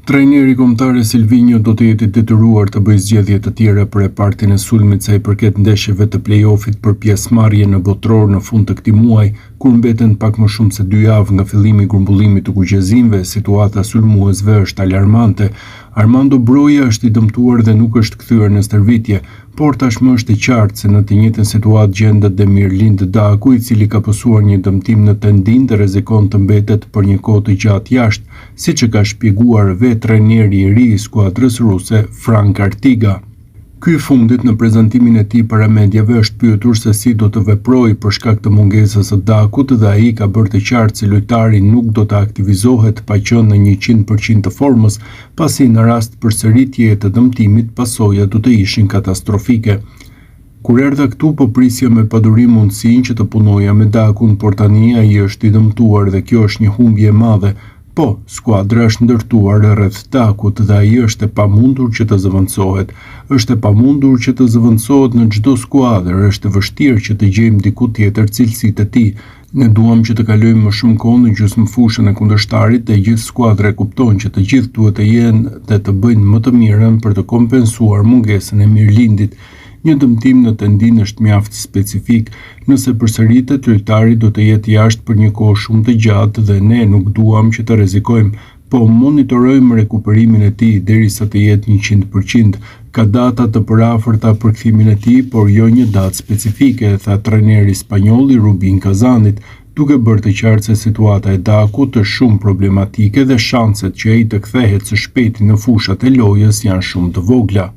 Trajneri kombëtar Silvinho do të jetë i detyruar të bëjë zgjedhje të tjera për repartin e sulmit sa i përket ndeshjeve të play-offit për pjesëmarrje në botror në fund të këtij muaji, kur mbeten pak më shumë se 2 javë nga fillimi i grumbullimit të kuqezimve. Situata sulmuesve është alarmante. Armando Broja është i dëmtuar dhe nuk është kthyer në stërvitje, por tashmë është e qartë se në të njëjtën situatë gjendet Demirlind Daku, i cili ka pësuar një dëmtim në tendin dhe rrezikon të mbetet për një kohë të gjatë jashtë, siç e ka shpjeguar vetë trajneri i ri i skuadrës ruse Frank Artiga. Ky fundit në prezantimin e tij para mediave është pyetur se si do të veprojë për shkak të mungesës së Dakut dhe ai ka bërë të qartë se lojtari nuk do të aktivizohet pa qenë në 100% të formës, pasi në rast përsëritjeje të dëmtimit pasojat do të ishin katastrofike. Kur erdha këtu po prisja me padurim mundësinë që të punoja me Dakun, por tani ai është i dëmtuar dhe kjo është një humbje e madhe. Po, skuadra është ndërtuar rreth Dakut dhe ai është e pamundur që të zëvendësohet. Është e pamundur që të zëvendësohet në çdo skuadër, është e vështirë që të gjejmë diku tjetër cilësitë e tij. Ne duam që të kalojmë më shumë kohë në gjysmëfushën e kundërshtarit dhe gjithë skuadra e kupton që të gjithë duhet të jenë dhe të bëjnë më të mirën për të kompensuar mungesën e Mirlindit. Një dëmtim në tendin është mjaft specifik, nëse përsëritet lojtari do të jetë jashtë për një kohë shumë të gjatë dhe ne nuk duam që të rrezikojmë, po monitorojmë rekuperimin e tij derisa të jetë 100%. Ka data të përafërta për kthimin e tij, por jo një datë specifike, tha trajneri spanjoll i Rubin Kazanit, duke bërë të qartë se situata e Dakut është shumë problematike dhe shanset që ai të kthehet së shpejti në fushat e lojës janë shumë të vogla.